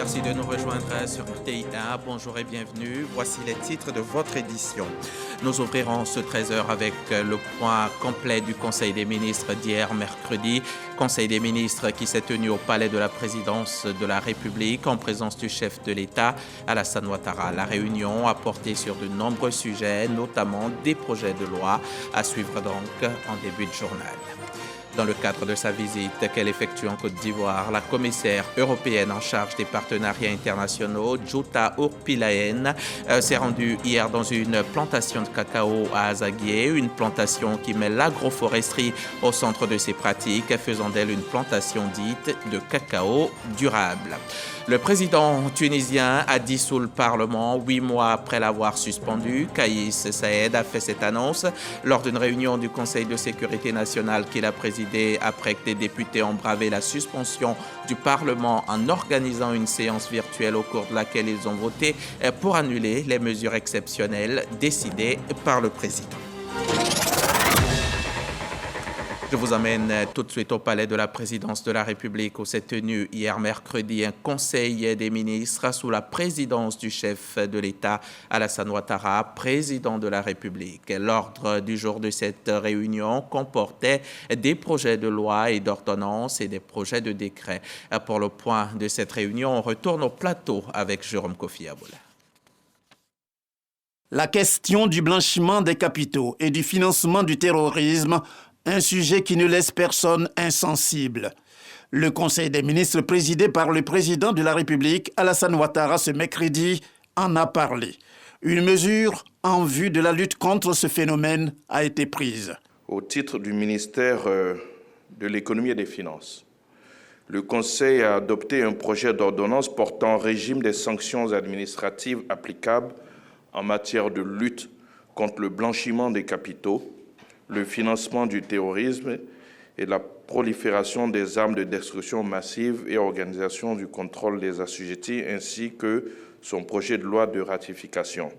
Merci de nous rejoindre sur RTI1. Bonjour et bienvenue. Voici les titres de votre édition. Nous ouvrirons ce 13h avec le point complet du Conseil des ministres d'hier mercredi. Conseil des ministres qui s'est tenu au palais de la présidence de la République en présence du chef de l'État, Alassane Ouattara. La réunion a porté sur de nombreux sujets, notamment des projets de loi à suivre donc en début de journal. Dans le cadre de sa visite qu'elle effectue en Côte d'Ivoire, la commissaire européenne en charge des partenariats internationaux, Jutta Urpilainen, s'est rendue hier dans une plantation de cacao à Azaguié, une plantation qui met l'agroforesterie au centre de ses pratiques, faisant d'elle une plantation dite de cacao durable. Le président tunisien a dissous le Parlement 8 mois après l'avoir suspendu. Kais Saïed a fait cette annonce lors d'une réunion du Conseil de sécurité nationale qu'il a présidé après que des députés ont bravé la suspension du Parlement en organisant une séance virtuelle au cours de laquelle ils ont voté pour annuler les mesures exceptionnelles décidées par le président. Je vous emmène tout de suite au palais de la présidence de la République où s'est tenu hier mercredi un conseil des ministres sous la présidence du chef de l'État, Alassane Ouattara, président de la République. L'ordre du jour de cette réunion comportait des projets de loi et d'ordonnances et des projets de décret. Pour le point de cette réunion, on retourne au plateau avec Jérôme Kofi Aboula. La question du blanchiment des capitaux et du financement du terrorisme, un sujet qui ne laisse personne insensible. Le Conseil des ministres présidé par le président de la République, Alassane Ouattara, ce mercredi, en a parlé. Une mesure en vue de la lutte contre ce phénomène a été prise. Au titre du ministère de l'Économie et des Finances, le Conseil a adopté un projet d'ordonnance portant régime des sanctions administratives applicables en matière de lutte contre le blanchiment des capitaux, le financement du terrorisme et la prolifération des armes de destruction massive et organisation du contrôle des assujettis, ainsi que son projet de loi de ratification.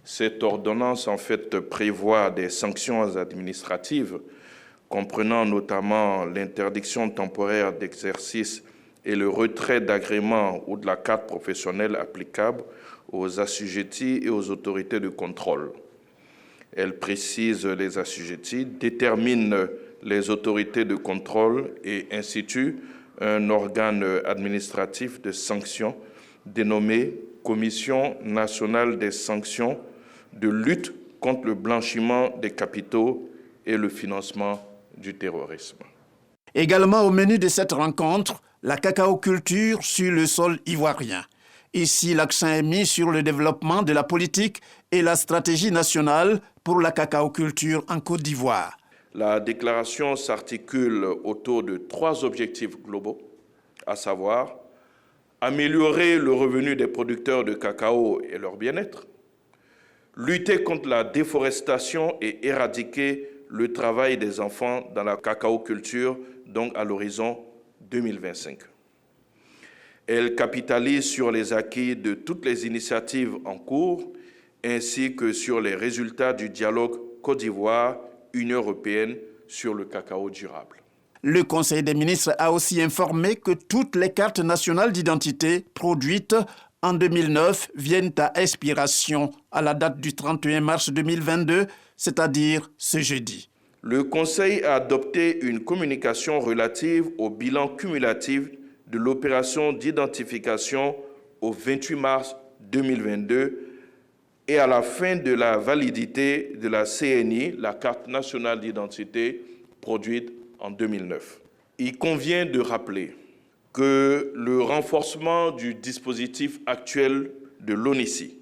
Cette ordonnance, en fait, prévoit des sanctions administratives, comprenant notamment l'interdiction temporaire d'exercice et le retrait d'agrément ou de la carte professionnelle applicable aux assujettis et aux autorités de contrôle. Elle précise les assujettis, détermine les autorités de contrôle et institue un organe administratif de sanction dénommé Commission nationale des sanctions de lutte contre le blanchiment des capitaux et le financement du terrorisme. Également au menu de cette rencontre, la cacaoculture sur le sol ivoirien. Ici, l'accent est mis sur le développement de la politique et la stratégie nationale pour la cacaoculture en Côte d'Ivoire. La déclaration s'articule autour de 3 objectifs globaux, à savoir améliorer le revenu des producteurs de cacao et leur bien-être, lutter contre la déforestation et éradiquer le travail des enfants dans la cacaoculture, donc à l'horizon 2025. Elle capitalise sur les acquis de toutes les initiatives en cours, ainsi que sur les résultats du dialogue Côte d'Ivoire-Union européenne sur le cacao durable. Le Conseil des ministres a aussi informé que toutes les cartes nationales d'identité produites en 2009 viennent à expiration à la date du 31 mars 2022, c'est-à-dire ce jeudi. Le Conseil a adopté une communication relative au bilan cumulatif de l'opération d'identification au 28 mars 2022 et à la fin de la validité de la CNI, la carte nationale d'identité produite en 2009. Il convient de rappeler que le renforcement du dispositif actuel de l'ONICI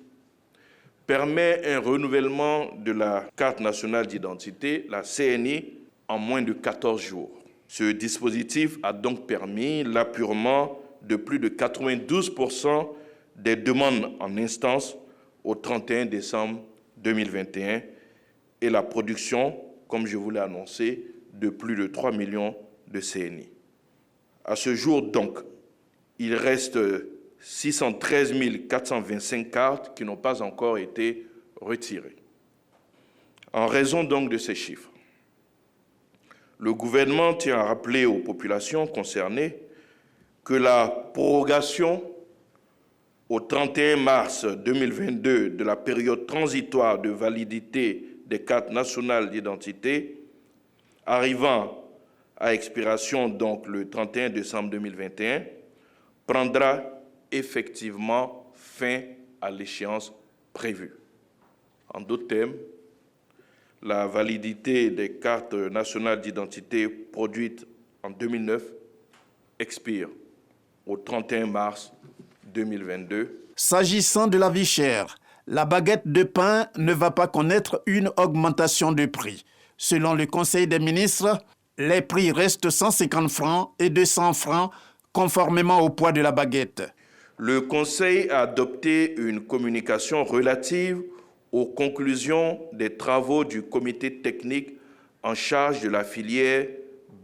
permet un renouvellement de la carte nationale d'identité, la CNI, en moins de 14 jours. Ce dispositif a donc permis l'appurement de plus de 92% des demandes en instance au 31 décembre 2021 et la production, comme je vous l'ai annoncé, de plus de 3 millions de CNI. À ce jour donc, il reste 613 425 cartes qui n'ont pas encore été retirées. En raison donc de ces chiffres, le gouvernement tient à rappeler aux populations concernées que la prorogation au 31 mars 2022 de la période transitoire de validité des cartes nationales d'identité, arrivant à expiration donc le 31 décembre 2021, prendra effectivement fin à l'échéance prévue. En d'autres termes, la validité des cartes nationales d'identité produites en 2009 expire au 31 mars 2022. S'agissant de la vie chère, la baguette de pain ne va pas connaître une augmentation de prix. Selon le Conseil des ministres, les prix restent 150 francs et 200 francs conformément au poids de la baguette. Le Conseil a adopté une communication relative aux conclusions des travaux du comité technique en charge de la filière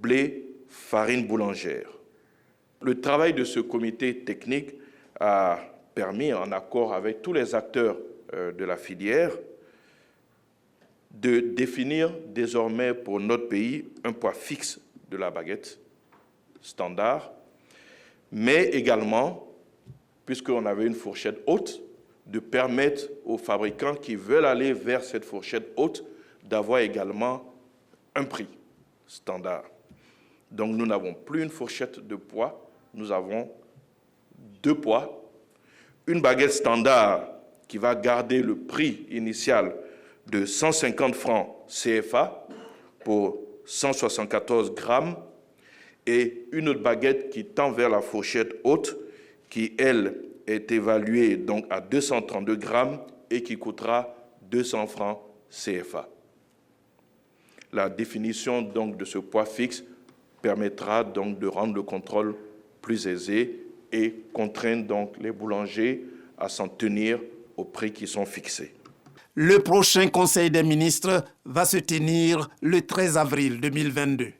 blé, farine boulangère. Le travail de ce comité technique a permis, en accord avec tous les acteurs de la filière, de définir désormais pour notre pays un poids fixe de la baguette standard, mais également, puisqu'on avait une fourchette haute, de permettre aux fabricants qui veulent aller vers cette fourchette haute d'avoir également un prix standard. Donc nous n'avons plus une fourchette de poids, nous avons 2 poids. Une baguette standard qui va garder le prix initial de 150 francs CFA pour 174 grammes et une autre baguette qui tend vers la fourchette haute qui, elle, est évaluée donc à 232 grammes et qui coûtera 200 francs CFA. La définition donc de ce poids fixe permettra donc de rendre le contrôle plus aisé et contraindre donc les boulangers à s'en tenir aux prix qui sont fixés. Le prochain Conseil des ministres va se tenir le 13 avril 2022.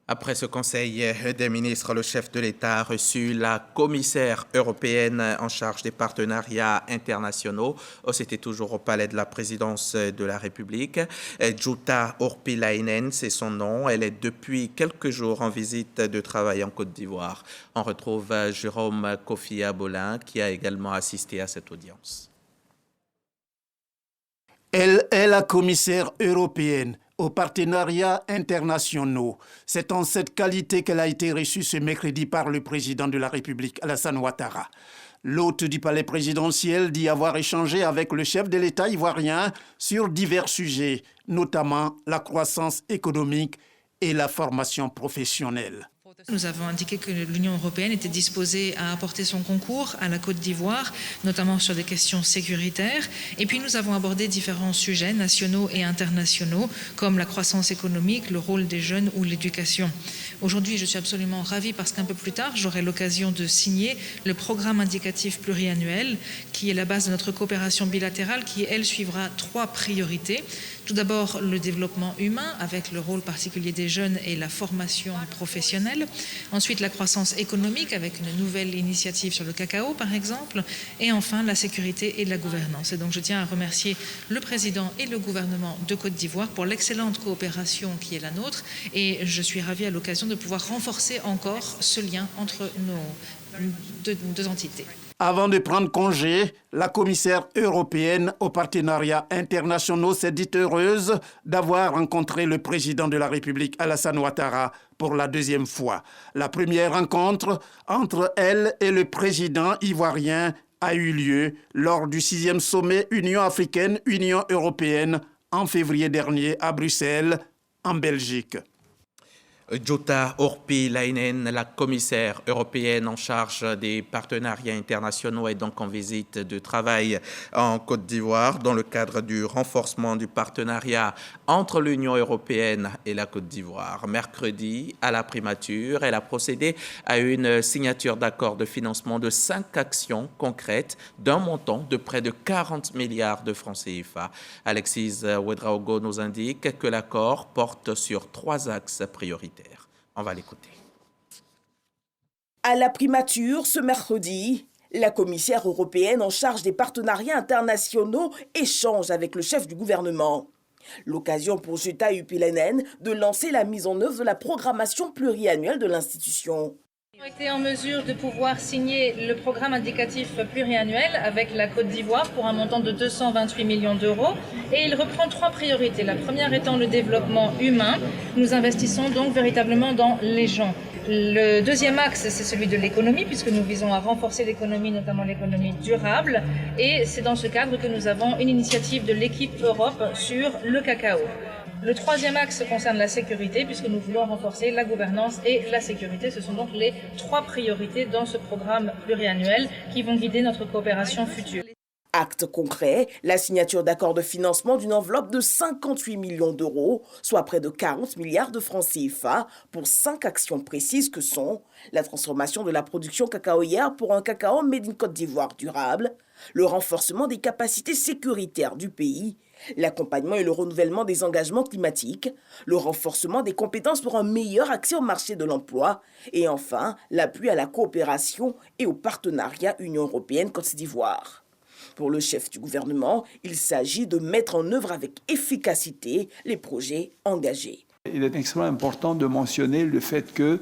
Après ce Conseil des ministres, le chef de l'État a reçu la commissaire européenne en charge des partenariats internationaux. C'était toujours au palais de la présidence de la République. Jutta Urpilainen, c'est son nom. Elle est depuis quelques jours en visite de travail en Côte d'Ivoire. On retrouve Jérôme Kofi-Abolin qui a également assisté à cette audience. Elle est la commissaire européenne aux partenariats internationaux. C'est en cette qualité qu'elle a été reçue ce mercredi par le président de la République, Alassane Ouattara. L'hôte du palais présidentiel dit avoir échangé avec le chef de l'État ivoirien sur divers sujets, notamment la croissance économique et la formation professionnelle. Nous avons indiqué que l'Union européenne était disposée à apporter son concours à la Côte d'Ivoire, notamment sur des questions sécuritaires. Et puis nous avons abordé différents sujets nationaux et internationaux, comme la croissance économique, le rôle des jeunes ou l'éducation. Aujourd'hui, je suis absolument ravie parce qu'un peu plus tard, j'aurai l'occasion de signer le programme indicatif pluriannuel, qui est la base de notre coopération bilatérale, qui, elle, suivra 3 priorités. Tout d'abord, le développement humain, avec le rôle particulier des jeunes et la formation professionnelle. Ensuite, la croissance économique, avec une nouvelle initiative sur le cacao, par exemple. Et enfin, la sécurité et la gouvernance. Et donc, je tiens à remercier le président et le gouvernement de Côte d'Ivoire pour l'excellente coopération qui est la nôtre. Et je suis ravie à l'occasion de pouvoir renforcer encore ce lien entre nos deux entités. Avant de prendre congé, la commissaire européenne aux partenariats internationaux s'est dite heureuse d'avoir rencontré le président de la République, Alassane Ouattara, pour la 2e fois. La première rencontre entre elle et le président ivoirien a eu lieu lors du 6e sommet Union africaine-Union européenne en février dernier à Bruxelles, en Belgique. Jutta Urpilainen, la commissaire européenne en charge des partenariats internationaux, est donc en visite de travail en Côte d'Ivoire dans le cadre du renforcement du partenariat entre l'Union européenne et la Côte d'Ivoire. Mercredi, à la primature, elle a procédé à une signature d'accord de financement de 5 actions concrètes d'un montant de près de 40 milliards de francs CFA. Alexis Ouedraogo nous indique que l'accord porte sur 3 axes prioritaires. On va l'écouter. À la primature, ce mercredi, la commissaire européenne en charge des partenariats internationaux échange avec le chef du gouvernement. L'occasion pour Jutta Urpilainen de lancer la mise en œuvre de la programmation pluriannuelle de l'institution. Nous avons été en mesure de pouvoir signer le programme indicatif pluriannuel avec la Côte d'Ivoire pour un montant de 228 millions d'euros et il reprend 3 priorités. La première étant le développement humain. Nous investissons donc véritablement dans les gens. Le deuxième axe, c'est celui de l'économie, puisque nous visons à renforcer l'économie, notamment l'économie durable. Et c'est dans ce cadre que nous avons une initiative de l'équipe Europe sur le cacao. Le troisième axe concerne la sécurité, puisque nous voulons renforcer la gouvernance et la sécurité. Ce sont donc les 3 priorités dans ce programme pluriannuel qui vont guider notre coopération future. Acte concret, la signature d'accords de financement d'une enveloppe de 58 millions d'euros, soit près de 40 milliards de francs CFA, pour 5 actions précises que sont la transformation de la production cacaoyère pour un cacao made in Côte d'Ivoire durable, le renforcement des capacités sécuritaires du pays, l'accompagnement et le renouvellement des engagements climatiques, le renforcement des compétences pour un meilleur accès au marché de l'emploi et enfin l'appui à la coopération et au partenariat Union européenne-Côte d'Ivoire. Pour le chef du gouvernement, il s'agit de mettre en œuvre avec efficacité les projets engagés. Il est extrêmement important de mentionner le fait que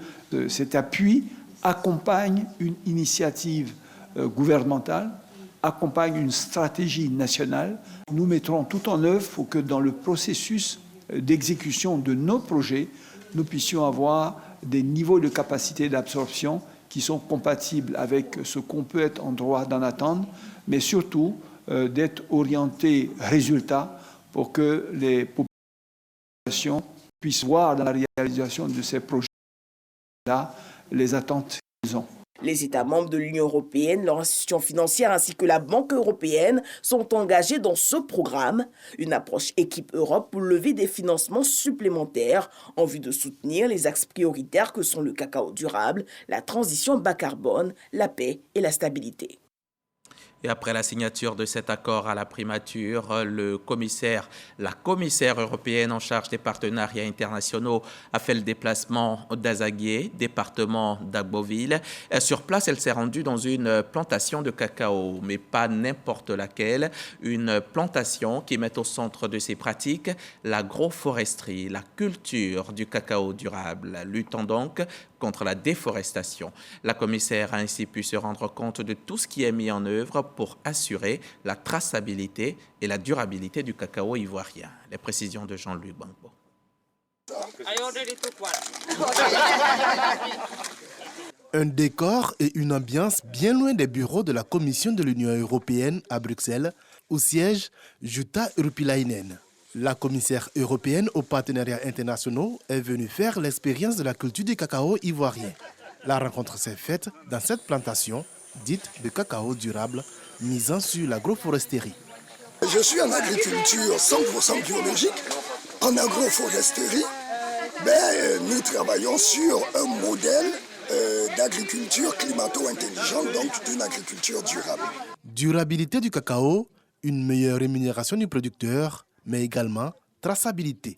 cet appui accompagne une initiative gouvernementale, accompagne une stratégie nationale. Nous mettrons tout en œuvre pour que dans le processus d'exécution de nos projets, nous puissions avoir des niveaux de capacité d'absorption qui sont compatibles avec ce qu'on peut être en droit d'en attendre, mais surtout d'être orientés résultat pour que les populations puissent voir dans la réalisation de ces projets-là les attentes qu'ils ont. Les États membres de l'Union européenne, leurs institutions financières ainsi que la Banque européenne sont engagés dans ce programme, une approche équipe Europe pour lever des financements supplémentaires en vue de soutenir les axes prioritaires que sont le cacao durable, la transition bas carbone, la paix et la stabilité. Et après la signature de cet accord à la primature, la commissaire européenne en charge des partenariats internationaux a fait le déplacement d'Azaguié, département d'Agboville. Sur place, elle s'est rendue dans une plantation de cacao, mais pas n'importe laquelle. Une plantation qui met au centre de ses pratiques l'agroforesterie, la culture du cacao durable, luttant donc contre la déforestation. La commissaire a ainsi pu se rendre compte de tout ce qui est mis en œuvre pour assurer la traçabilité et la durabilité du cacao ivoirien. Les précisions de Jean-Luc Bangbo. Un décor et une ambiance bien loin des bureaux de la Commission de l'Union européenne à Bruxelles, où siège Jutta Urpilainen. La commissaire européenne aux partenariats internationaux est venue faire l'expérience de la culture du cacao ivoirien. La rencontre s'est faite dans cette plantation dite de cacao durable, misant sur l'agroforesterie. Je suis en agriculture 100% biologique, en agroforesterie, mais nous travaillons sur un modèle d'agriculture climato-intelligente, donc d'une agriculture durable. Durabilité du cacao, une meilleure rémunération du producteur, mais également traçabilité.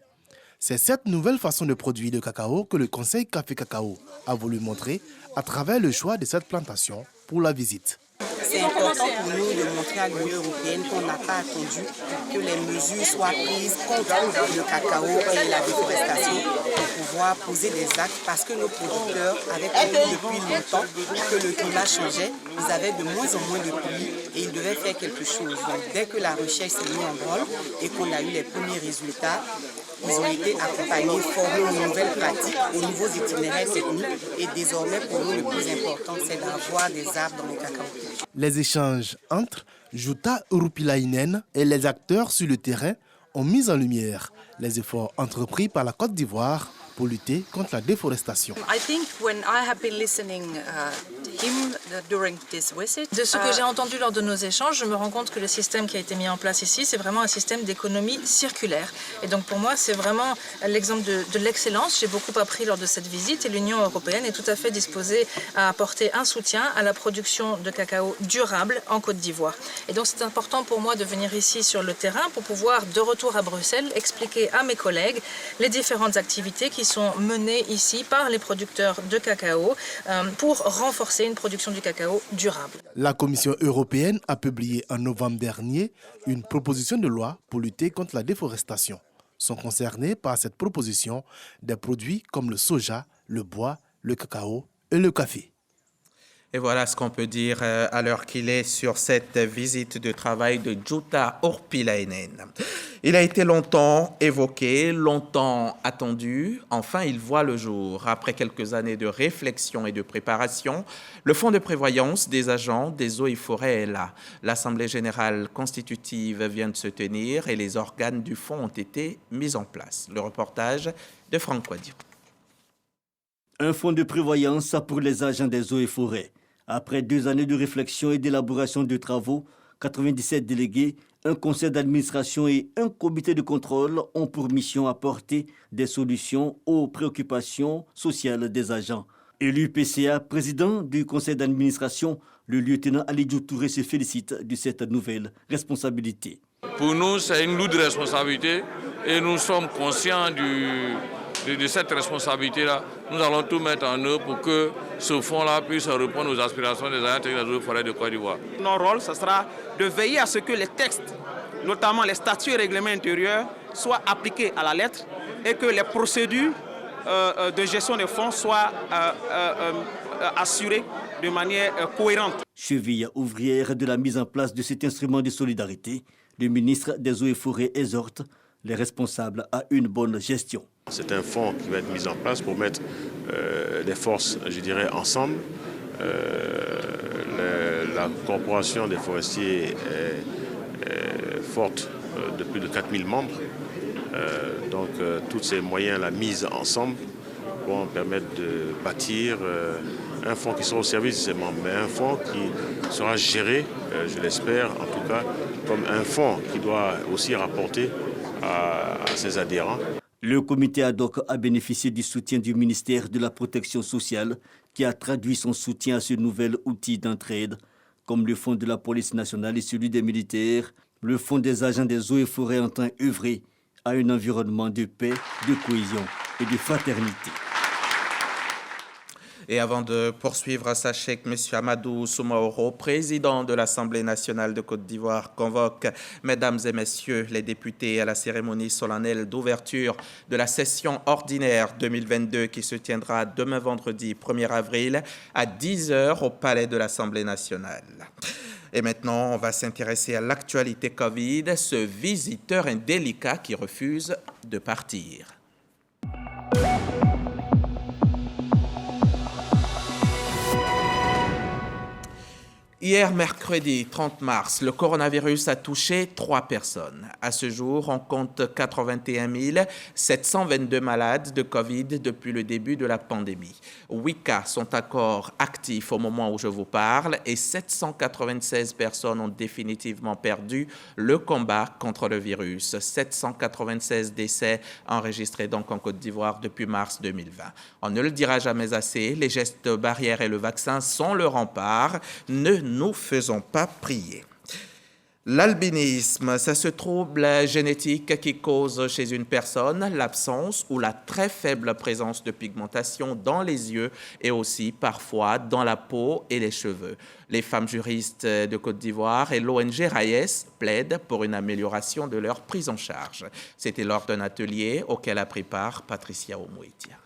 C'est cette nouvelle façon de produire le cacao que le Conseil Café Cacao a voulu montrer à travers le choix de cette plantation pour la visite. C'est important pour nous de montrer à l'Union européenne qu'on n'a pas attendu que les mesures soient prises contre le cacao et la déforestation pour pouvoir poser des actes parce que nos producteurs avaient compris depuis longtemps que le climat changeait, ils avaient de moins en moins de pluie et ils devaient faire quelque chose. Donc dès que la recherche s'est mise en branle et qu'on a eu les premiers résultats, ils ont été accompagnés, formés aux nouvelles pratiques, aux nouveaux itinéraires techniques. Et désormais, pour nous, le plus important, c'est d'avoir des arbres dans le cacao. Les échanges entre Jutta Urpilainen et les acteurs sur le terrain ont mis en lumière les efforts entrepris par la Côte d'Ivoire pour lutter contre la déforestation. De ce que j'ai entendu lors de nos échanges, je me rends compte que le système qui a été mis en place ici, c'est vraiment un système d'économie circulaire. Et donc pour moi, c'est vraiment l'exemple de l'excellence. J'ai beaucoup appris lors de cette visite et l'Union européenne est tout à fait disposée à apporter un soutien à la production de cacao durable en Côte d'Ivoire. Et donc c'est important pour moi de venir ici sur le terrain pour pouvoir, de retour à Bruxelles, expliquer à mes collègues les différentes activités qui sont menées ici par les producteurs de cacao pour renforcer une production du cacao durable. La Commission européenne a publié en novembre dernier une proposition de loi pour lutter contre la déforestation. Sont concernés par cette proposition des produits comme le soja, le bois, le cacao et le café. Et voilà ce qu'on peut dire à l'heure qu'il est sur cette visite de travail de Jutta Urpilainen. Il a été longtemps évoqué, longtemps attendu. Enfin, il voit le jour. Après quelques années de réflexion et de préparation, le fonds de prévoyance des agents des eaux et forêts est là. L'Assemblée générale constitutive vient de se tenir et les organes du fonds ont été mis en place. Le reportage de Franck Quadio. Un fonds de prévoyance pour les agents des eaux et forêts. Après 2 années de réflexion et d'élaboration de travaux, 97 délégués, un conseil d'administration et un comité de contrôle ont pour mission apporter des solutions aux préoccupations sociales des agents. Élu PCA, président du conseil d'administration, le lieutenant Alidjou Touré se félicite de cette nouvelle responsabilité. Pour nous, c'est une lourde responsabilité et nous sommes conscients de cette responsabilité-là. Nous allons tout mettre en œuvre pour que ce fonds-là puisse répondre aux aspirations des agents techniques des eaux et forêts de Côte d'Ivoire. Notre rôle, ce sera de veiller à ce que les textes, notamment les statuts et règlements intérieurs, soient appliqués à la lettre et que les procédures de gestion des fonds soient assurées de manière cohérente. Cheville ouvrière de la mise en place de cet instrument de solidarité, le ministre des Eaux et Forêts exhorte les responsables à une bonne gestion. C'est un fonds qui va être mis en place pour mettre les forces, je dirais, ensemble. La corporation des forestiers est forte de plus de 4000 membres. Donc tous ces moyens, la mise ensemble, vont permettre de bâtir un fonds qui sera au service de ses membres, mais un fonds qui sera géré, je l'espère en tout cas, comme un fonds qui doit aussi rapporter à ses adhérents. Le comité ad hoc a bénéficié du soutien du ministère de la Protection sociale qui a traduit son soutien à ce nouvel outil d'entraide, comme le fonds de la police nationale et celui des militaires. Le fonds des agents des eaux et forêts entend œuvrer à un environnement de paix, de cohésion et de fraternité. Et avant de poursuivre, sachez que M. Amadou Soumaoro, président de l'Assemblée nationale de Côte d'Ivoire, convoque, mesdames et messieurs les députés, à la cérémonie solennelle d'ouverture de la session ordinaire 2022 qui se tiendra demain vendredi 1er avril à 10h au Palais de l'Assemblée nationale. Et maintenant, on va s'intéresser à l'actualité Covid, ce visiteur indélicat qui refuse de partir. Hier, mercredi 30 mars, le coronavirus a touché 3 personnes. À ce jour, on compte 81 722 malades de Covid depuis le début de la pandémie. 8 cas sont encore actifs au moment où je vous parle et 796 personnes ont définitivement perdu le combat contre le virus. 796 décès enregistrés donc en Côte d'Ivoire depuis mars 2020. On ne le dira jamais assez, les gestes barrières et le vaccin sont le rempart. Ne nous faisons pas prier. L'albinisme, c'est ce trouble génétique qui cause chez une personne l'absence ou la très faible présence de pigmentation dans les yeux et aussi parfois dans la peau et les cheveux. Les femmes juristes de Côte d'Ivoire et l'ONG RAIES plaident pour une amélioration de leur prise en charge. C'était lors d'un atelier auquel a pris part Patricia Omouitia.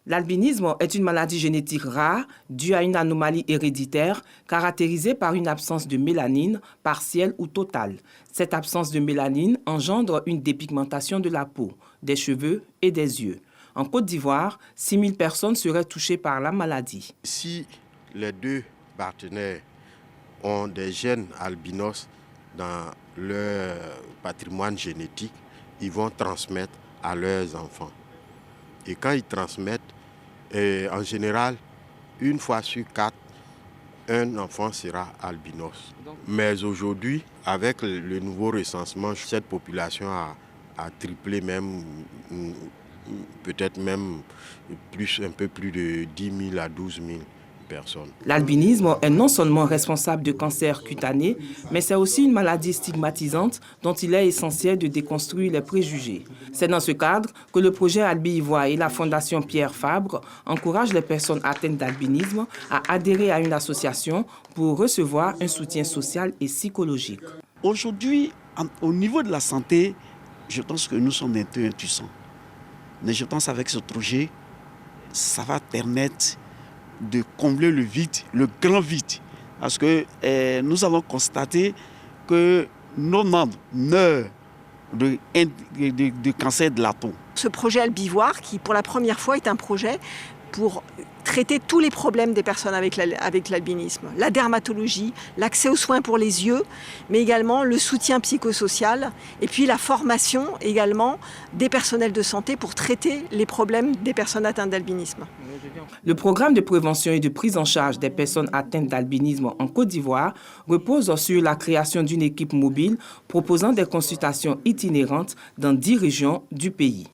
L'albinisme est une maladie génétique rare due à une anomalie héréditaire caractérisée par une absence de mélanine partielle ou totale. Cette absence de mélanine engendre une dépigmentation de la peau, des cheveux et des yeux. En Côte d'Ivoire, 6 000 personnes seraient touchées par la maladie. Si les 2 partenaires ont des gènes albinos dans leur patrimoine génétique, ils vont transmettre à leurs enfants. Et quand ils transmettent, en général, 1 fois sur 4, un enfant sera albinos. Mais aujourd'hui, avec le nouveau recensement, cette population a triplé même, peut-être même un peu plus de 10 000 à 12 000 personnes. L'albinisme est non seulement responsable de cancers cutanés, mais c'est aussi une maladie stigmatisante dont il est essentiel de déconstruire les préjugés. C'est dans ce cadre que le projet Albi Ivoire et la Fondation Pierre Fabre encouragent les personnes atteintes d'albinisme à adhérer à une association pour recevoir un soutien social et psychologique. Aujourd'hui, au niveau de la santé, je pense que nous sommes un peu impuissants. Mais je pense qu'avec ce projet, ça va permettre de combler le vide, le grand vide. Parce que nous avons constaté que nos membres meurent de cancer de la peau. Ce projet Albivoire, qui pour la première fois est un projet pour traiter tous les problèmes des personnes avec l'albinisme. La dermatologie, l'accès aux soins pour les yeux, mais également le soutien psychosocial et puis la formation également des personnels de santé pour traiter les problèmes des personnes atteintes d'albinisme. Le programme de prévention et de prise en charge des personnes atteintes d'albinisme en Côte d'Ivoire repose sur la création d'une équipe mobile proposant des consultations itinérantes dans 10 régions du pays.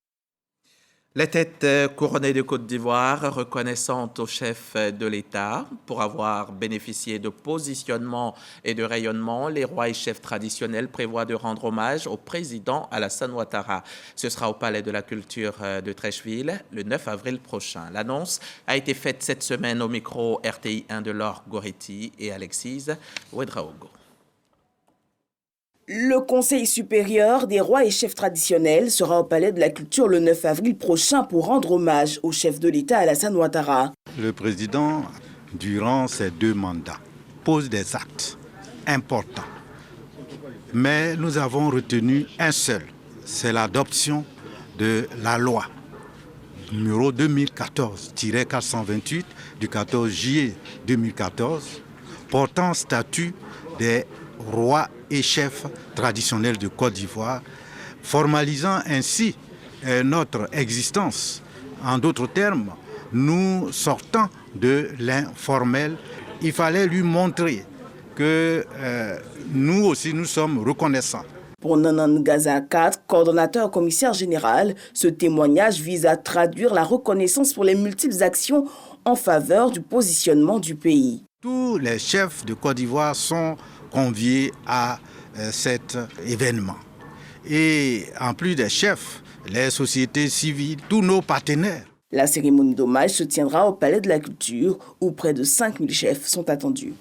Les têtes couronnées de Côte d'Ivoire, reconnaissantes au chef de l'État pour avoir bénéficié de positionnement et de rayonnement, les rois et chefs traditionnels prévoient de rendre hommage au président Alassane Ouattara. Ce sera au Palais de la Culture de Treichville le 9 avril prochain. L'annonce a été faite cette semaine au micro RTI 1 de Laure Goretti et Alexis Ouedraogo. Le Conseil supérieur des rois et chefs traditionnels sera au Palais de la Culture le 9 avril prochain pour rendre hommage au chef de l'État Alassane Ouattara. Le président, durant ses 2 mandats, pose des actes importants. Mais nous avons retenu un seul, c'est l'adoption de la loi numéro 2014-428 du 14 juillet 2014 portant statut des rois et chefs traditionnels de Côte d'Ivoire, formalisant ainsi notre existence. En d'autres termes, nous sortant de l'informel, il fallait lui montrer que nous aussi nous sommes reconnaissants. Pour Nanan Gazakat, coordonnateur commissaire général, ce témoignage vise à traduire la reconnaissance pour les multiples actions en faveur du positionnement du pays. Tous les chefs de Côte d'Ivoire sont conviés à cet événement. Et en plus des chefs, les sociétés civiles, tous nos partenaires. La cérémonie d'hommage se tiendra au Palais de la Culture où près de 5000 chefs sont attendus.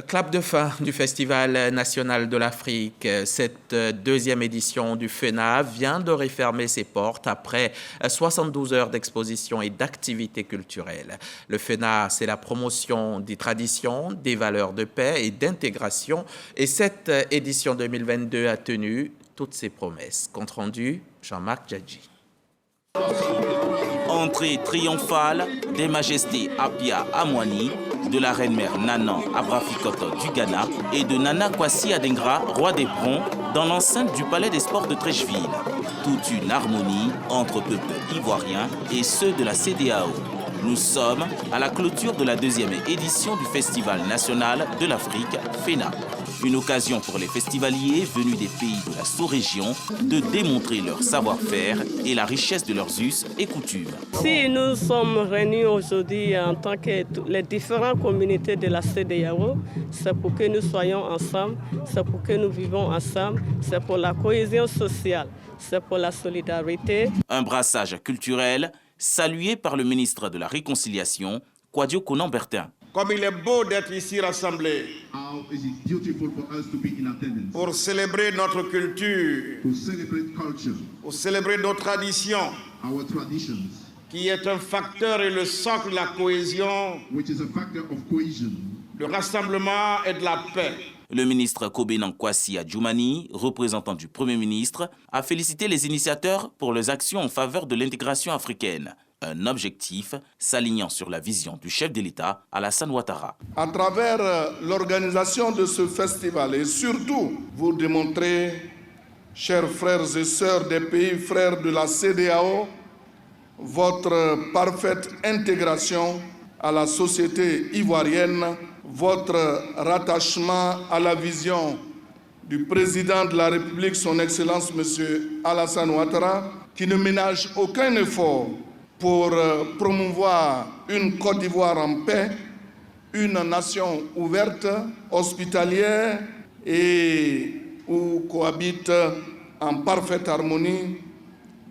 Clap de fin du Festival national de l'Afrique. Cette 2e édition du FENA vient de refermer ses portes après 72 heures d'exposition et d'activités culturelles. Le FENA, c'est la promotion des traditions, des valeurs de paix et d'intégration. Et cette édition 2022 a tenu toutes ses promesses. Compte rendu, Jean-Marc Djadji. Entrée triomphale des majestés Apia Amwani, de la reine-mère Nana Abrafikoto du Ghana et de Nana Kwasi Adengra, roi des Brons, dans l'enceinte du Palais des Sports de Treichville. Toute une harmonie entre peuples ivoiriens et ceux de la CEDEAO. Nous sommes à la clôture de la 2e édition du Festival national de l'Afrique, FENA. Une occasion pour les festivaliers venus des pays de la sous-région de démontrer leur savoir-faire et la richesse de leurs us et coutumes. Si nous sommes réunis aujourd'hui en tant que les différentes communautés de la CEDEAO, c'est pour que nous soyons ensemble, c'est pour que nous vivons ensemble, c'est pour la cohésion sociale, c'est pour la solidarité. Un brassage culturel salué par le ministre de la Réconciliation, Kouadio Konan-Bertin. Comme il est beau d'être ici rassemblés pour célébrer notre culture, pour célébrer nos traditions, qui est un facteur et le socle de la cohésion, le rassemblement et de la paix. Le ministre Kobenan Kwasi Adjoumani, représentant du Premier ministre, a félicité les initiateurs pour leurs actions en faveur de l'intégration africaine. Un objectif s'alignant sur la vision du chef de l'État, Alassane Ouattara. À travers l'organisation de ce festival et surtout, vous démontrez, chers frères et sœurs des pays frères de la CEDEAO, votre parfaite intégration à la société ivoirienne, votre rattachement à la vision du président de la République, son Excellence M. Alassane Ouattara, qui ne ménage aucun effort pour promouvoir une Côte d'Ivoire en paix, une nation ouverte, hospitalière et où cohabitent en parfaite harmonie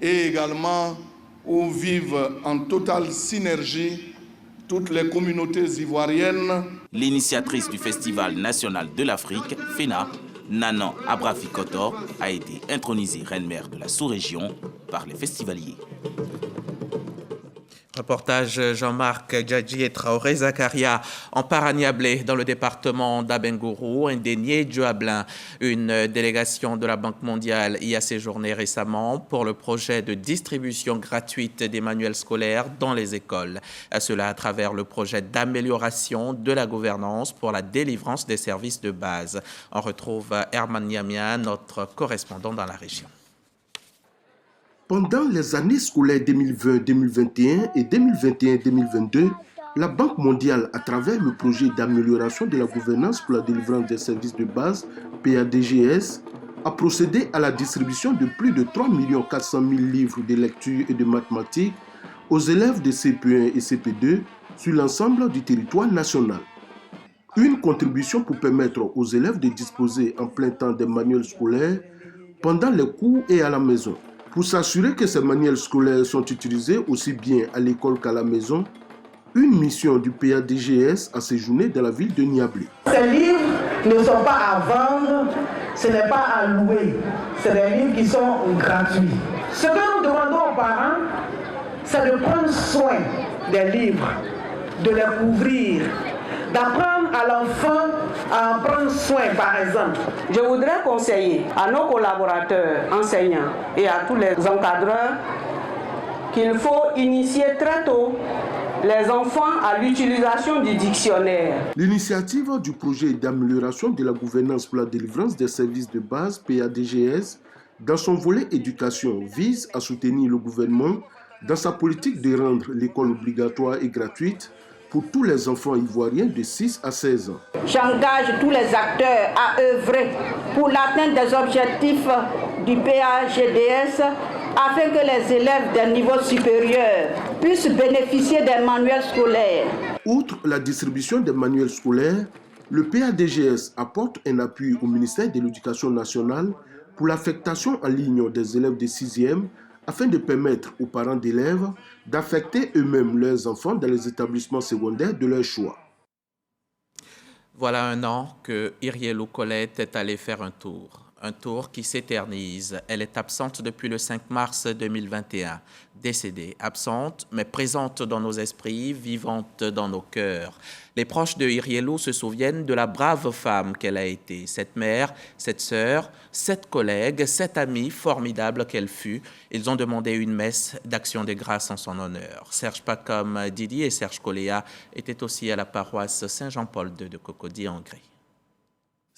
et également où vivent en totale synergie toutes les communautés ivoiriennes. L'initiatrice du Festival national de l'Afrique, FENA, Nana Abrafikoto, a été intronisée reine-mère de la sous-région par les festivaliers. Reportage Jean-Marc Djadji et Traoré Zakaria en Paragnablé dans le département d'Abengourou, indigné Djoablin. Une délégation de la Banque mondiale y a séjourné récemment pour le projet de distribution gratuite des manuels scolaires dans les écoles. Cela à travers le projet d'amélioration de la gouvernance pour la délivrance des services de base. On retrouve Herman Niamia, notre correspondant dans la région. Pendant les années scolaires 2020-2021 et 2021-2022, la Banque mondiale, à travers le projet d'amélioration de la gouvernance pour la délivrance des services de base, PADGS, a procédé à la distribution de plus de 3 400 000 livres de lecture et de mathématiques aux élèves de CP1 et CP2 sur l'ensemble du territoire national. Une contribution pour permettre aux élèves de disposer en plein temps des manuels scolaires pendant les cours et à la maison. Pour s'assurer que ces manuels scolaires sont utilisés aussi bien à l'école qu'à la maison, une mission du PADGS a séjourné dans la ville de Niablé. Ces livres ne sont pas à vendre, ce n'est pas à louer, c'est des livres qui sont gratuits. Ce que nous demandons aux parents, c'est de prendre soin des livres, de les couvrir, d'apprendre à l'enfant à en prendre soin, par exemple. Je voudrais conseiller à nos collaborateurs enseignants et à tous les encadreurs qu'il faut initier très tôt les enfants à l'utilisation du dictionnaire. L'initiative du projet d'amélioration de la gouvernance pour la délivrance des services de base, PADGS, dans son volet éducation, vise à soutenir le gouvernement dans sa politique de rendre l'école obligatoire et gratuite pour tous les enfants ivoiriens de 6 à 16 ans. J'engage tous les acteurs à œuvrer pour l'atteinte des objectifs du PAGDS afin que les élèves des niveaux supérieurs puissent bénéficier des manuels scolaires. Outre la distribution des manuels scolaires, le PADGS apporte un appui au ministère de l'Éducation nationale pour l'affectation en ligne des élèves de 6e afin de permettre aux parents d'élèves d'affecter eux-mêmes leurs enfants dans les établissements secondaires de leur choix. Voilà un an que Irielou Colette est allée faire un tour qui s'éternise. Elle est absente depuis le 5 mars 2021. Décédée, absente, mais présente dans nos esprits, vivante dans nos cœurs. Les proches de Irielou se souviennent de la brave femme qu'elle a été. Cette mère, cette sœur, cette collègue, cette amie formidable qu'elle fut. Ils ont demandé une messe d'action de grâce en son honneur. Serge Pacom Didi et Serge Coléa étaient aussi à la paroisse Saint-Jean-Paul II de Cocody en Hongrie.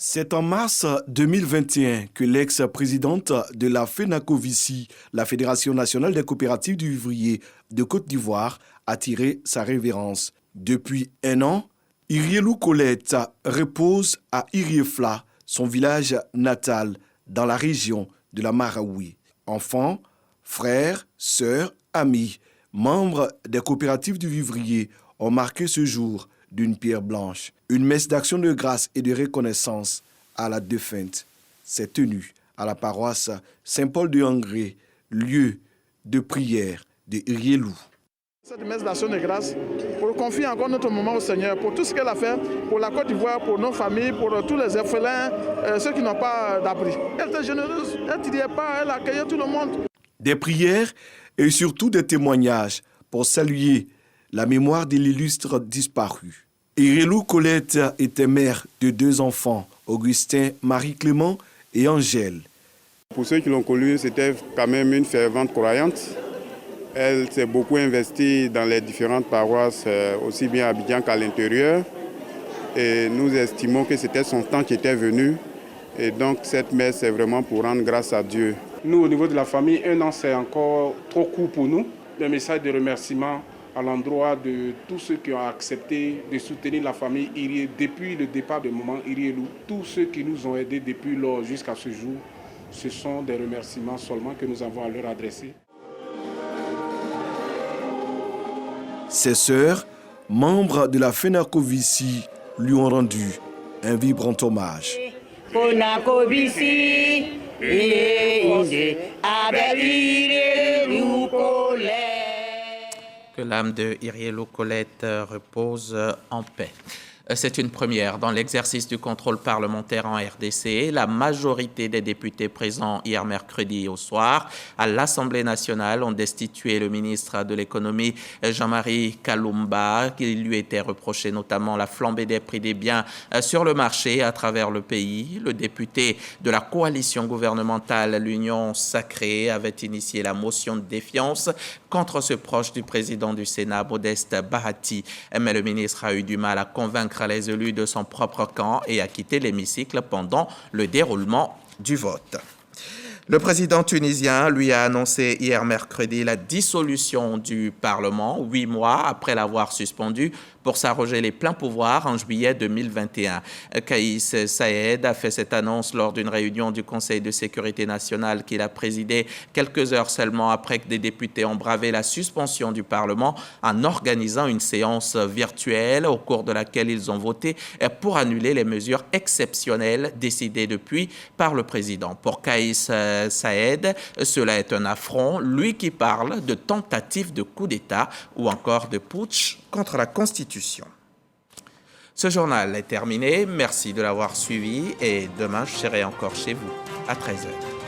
C'est en mars 2021 que l'ex-présidente de la FENACOVICI, la Fédération nationale des coopératives du vivrier de Côte d'Ivoire, a tiré sa révérence. Depuis un an, Irielou Colette repose à Iriefla, son village natal, dans la région de la Maraoui. Enfants, frères, sœurs, amis, membres des coopératives du vivrier ont marqué ce jour d'une pierre blanche. Une messe d'action de grâce et de reconnaissance à la défunte s'est tenue à la paroisse Saint-Paul de Hongrie, lieu de prière de Irielou. Cette messe d'action de grâce, pour confier encore notre moment au Seigneur, pour tout ce qu'elle a fait pour la Côte d'Ivoire, pour nos familles, pour tous les orphelins, ceux qui n'ont pas d'abri. Elle était généreuse, elle ne tirait pas, elle accueillait tout le monde. Des prières et surtout des témoignages pour saluer la mémoire de l'illustre disparu. Irielou Colette était mère de 2 enfants, Augustin, Marie-Clément et Angèle. Pour ceux qui l'ont connue, c'était quand même une fervente croyante. Elle s'est beaucoup investie dans les différentes paroisses, aussi bien à Abidjan qu'à l'intérieur. Et nous estimons que c'était son temps qui était venu. Et donc cette messe, c'est vraiment pour rendre grâce à Dieu. Nous, au niveau de la famille, 1 an, c'est encore trop court pour nous. Un message de remerciement à l'endroit de tous ceux qui ont accepté de soutenir la famille Irielou depuis le départ de Maman Irielou. Tous ceux qui nous ont aidés depuis lors jusqu'à ce jour, ce sont des remerciements seulement que nous avons à leur adresser. Ses sœurs, membres de la FENACOVICI, lui ont rendu un vibrant hommage. Que l'âme de Irielou Colette repose en paix. C'est une première dans l'exercice du contrôle parlementaire en RDC. La majorité des députés présents hier mercredi au soir à l'Assemblée nationale ont destitué le ministre de l'économie Jean-Marie Kalumba, qui lui était reproché notamment la flambée des prix des biens sur le marché à travers le pays. Le député de la coalition gouvernementale l'Union Sacrée avait initié la motion de défiance contre ce proche du président du Sénat, Modeste Bahati. Mais le ministre a eu du mal à convaincre les élus de son propre camp et a quitté l'hémicycle pendant le déroulement du vote. Le président tunisien lui a annoncé hier mercredi la dissolution du Parlement, 8 mois après l'avoir suspendu pour s'arroger les pleins pouvoirs en juillet 2021. Kais Saied a fait cette annonce lors d'une réunion du Conseil de sécurité nationale qu'il a présidée quelques heures seulement après que des députés ont bravé la suspension du Parlement en organisant une séance virtuelle au cours de laquelle ils ont voté pour annuler les mesures exceptionnelles décidées depuis par le président. Pour Kais Saied, cela est un affront, lui qui parle de tentative de coup d'État ou encore de putsch contre la Constitution. Ce journal est terminé. Merci de l'avoir suivi et demain, je serai encore chez vous à 13h.